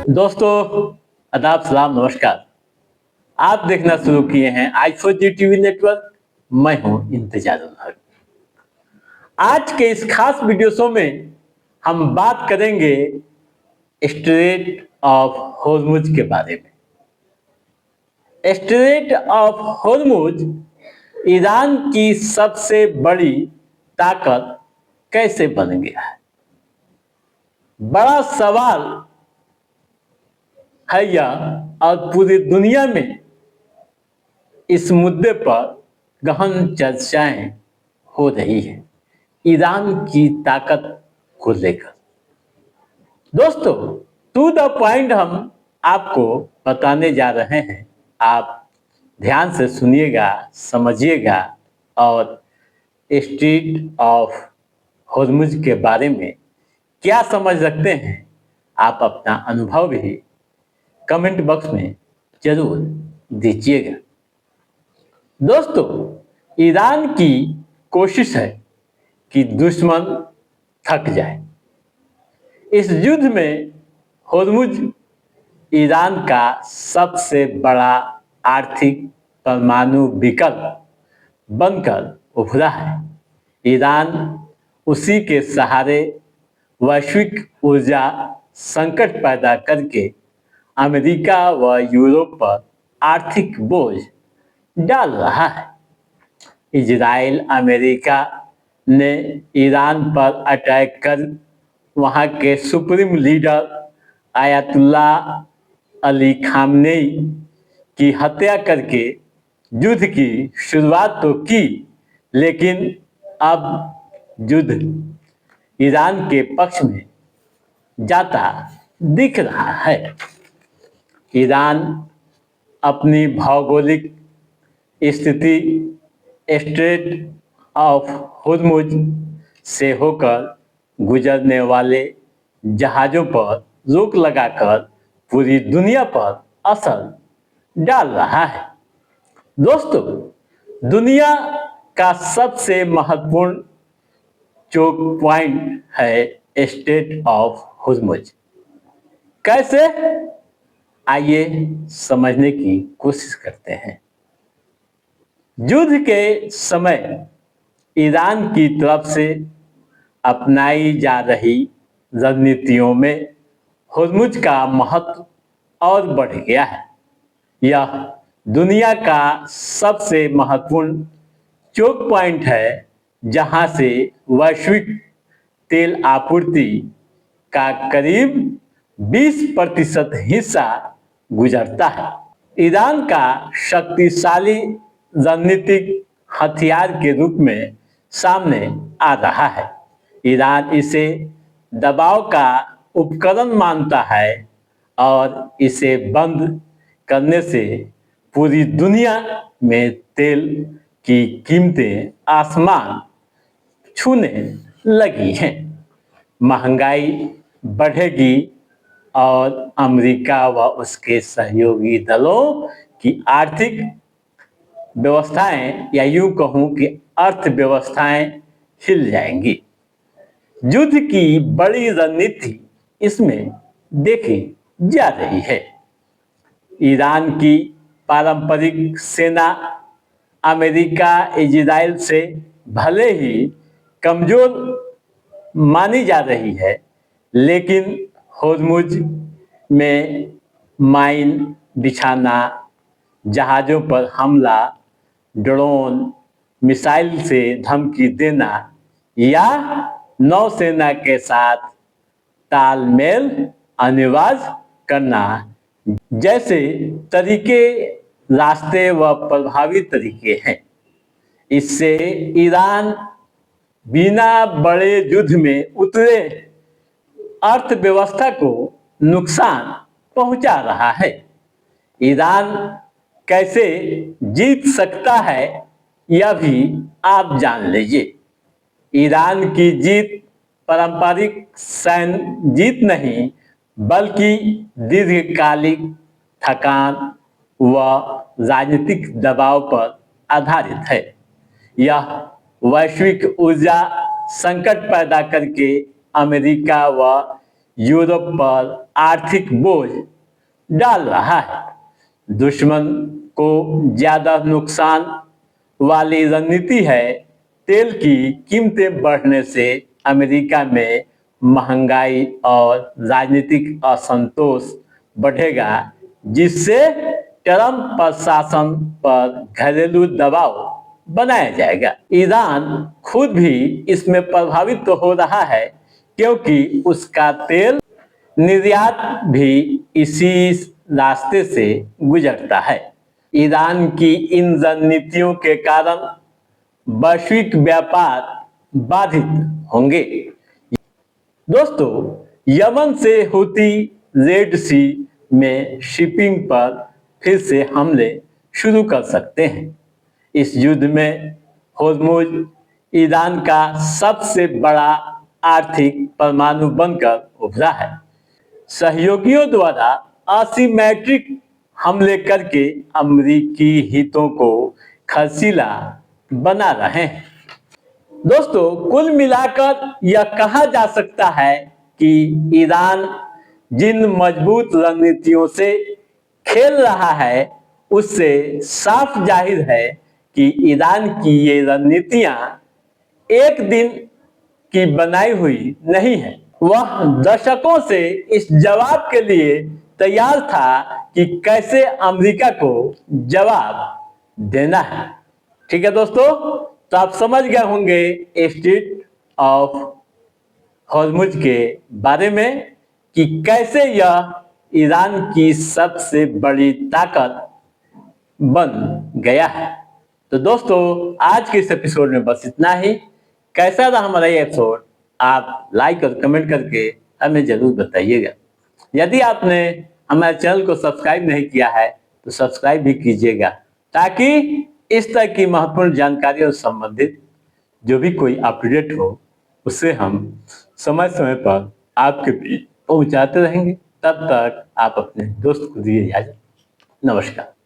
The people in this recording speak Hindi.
दोस्तों, आदाब, सलाम, नमस्कार। आप देखना शुरू किए हैं आई4जी टीवी नेटवर्क। मैं हूं इंतजार उल हक। आज के इस खास वीडियो शो में हम बात करेंगे स्ट्रेट ऑफ होर्मुज के बारे में। स्ट्रेट ऑफ होर्मुज ईरान की सबसे बड़ी ताकत कैसे बन गया है? बड़ा सवाल है यह, और पूरी दुनिया में इस मुद्दे पर गहन चर्चाएं हो रही है ईरान की ताकत को लेकर। दोस्तों, टू द पॉइंट हम आपको बताने जा रहे हैं। आप ध्यान से सुनिएगा, समझिएगा और स्ट्रेट ऑफ होर्मुज के बारे में क्या समझ रखते हैं, आप अपना अनुभव भी कमेंट बॉक्स में जरूर दीजिएगा। दोस्तों, ईरान की कोशिश है कि दुश्मन थक जाए। इस युद्ध में होर्मुज ईरान का सबसे बड़ा आर्थिक परमाणु विकल्प बनकर उभरा है। ईरान उसी के सहारे वैश्विक ऊर्जा संकट पैदा करके अमेरिका व यूरोप पर आर्थिक बोझ डाल रहा है। इजराइल अमेरिका ने ईरान पर अटैक कर वहां के supreme leader ayatollah Ali Khamenei की हत्या करके युद्ध की शुरुआत तो की, लेकिन अब युद्ध ईरान के पक्ष में जाता दिख रहा है। ईरान अपनी भौगोलिक स्थिति स्ट्रेट ऑफ होर्मुज से होकर गुजरने वाले जहाज़ों पर रोक लगाकर पूरी दुनिया पर असर डाल रहा है। दोस्तों, दुनिया का सबसे महत्वपूर्ण चोक पॉइंट है स्ट्रेट ऑफ होर्मुज। कैसे? आइए समझने की कोशिश करते हैं। युद्ध के समय ईरान की तरफ से अपनाई जा रही रणनीतियों में होर्मुज का महत्व और बढ़ गया है। यह दुनिया का सबसे महत्वपूर्ण चोक पॉइंट है, जहां से वैश्विक तेल आपूर्ति का करीब 20% हिस्सा गुजरता है। ईरान का शक्तिशाली रणनीतिक हथियार के रूप में सामने आ रहा है। ईरान इसे दबाव का उपकरण मानता है और इसे बंद करने से पूरी दुनिया में तेल की कीमतें आसमान छूने लगी हैं। महंगाई बढ़ेगी और अमेरिका व उसके सहयोगी दलों की आर्थिक व्यवस्थाएं, या यूं कहूं कि अर्थव्यवस्थाएं हिल जाएंगी। युद्ध की बड़ी रणनीति इसमें देखी जा रही है। ईरान की पारंपरिक सेना अमेरिका इजराइल से भले ही कमजोर मानी जा रही है, लेकिन होर्मुज में माइन बिछाना, जहाज़ों पर हमला, ड्रोन मिसाइल से धमकी देना या नौसेना के साथ तालमेल अनिवार्य करना जैसे तरीके रास्ते व प्रभावी तरीके हैं। इससे ईरान बिना बड़े युद्ध में उतरे अर्थव्यवस्था को नुकसान पहुंचा रहा है। ईरान कैसे जीत सकता है, यह भी आप जान लीजिए। ईरान की जीत पारंपरिक सैन्य जीत नहीं, बल्कि दीर्घकालिक थकान व राजनीतिक दबाव पर आधारित है। यह वैश्विक ऊर्जा संकट पैदा करके अमेरिका व यूरोप पर आर्थिक बोझ डाल रहा है। दुश्मन को ज्यादा नुकसान वाली रणनीति है। तेल की कीमतें बढ़ने से अमेरिका में महंगाई और राजनीतिक असंतोष बढ़ेगा, जिससे ट्रंप प्रशासन पर घरेलू दबाव बनाया जाएगा। ईरान खुद भी इसमें प्रभावित तो हो रहा है, क्योंकि उसका तेल निर्यात भी इसी रास्ते से गुजरता है। ईरान की इन रणनीतियों के कारण वैश्विक व्यापार बाधित होंगे। दोस्तों, यमन से हूती रेड सी में शिपिंग पर फिर से हमले शुरू कर सकते हैं। इस युद्ध में होर्मुज ईरान का सबसे बड़ा आर्थिक परमाणु बनकर उभरा है। सहयोगियों द्वारा असिमेट्रिक हमले करके अमेरिकी हितों को खर्चीला बना रहे हैं। दोस्तों, कुल मिलाकर यह कहा जा सकता है कि ईरान जिन मजबूत रणनीतियों से खेल रहा है, उससे साफ जाहिर है कि ईरान की ये रणनीतियां एक दिन की बनाई हुई नहीं है। वह दशकों से इस जवाब के लिए तैयार था कि कैसे अमेरिका को जवाब देना है। ठीक है दोस्तों, तो आप समझ गए होंगे स्ट्रेट ऑफ हॉर्मुज के बारे में कि कैसे यह ईरान की सबसे बड़ी ताकत बन गया है। तो दोस्तों, आज के इस एपिसोड में बस इतना ही। कैसा रहा हमारा ये एपिसोड, आप लाइक और कमेंट करके हमें जरूर बताइएगा। यदि आपने हमारे चैनल को सब्सक्राइब नहीं किया है तो सब्सक्राइब भी कीजिएगा, ताकि इस तरह की महत्वपूर्ण जानकारियों से संबंधित जो भी कोई अपडेट हो, उसे हम समय समय पर आपके बीच पहुंचाते रहेंगे। तब तक आप अपने दोस्त को दिए इजाजत। नमस्कार।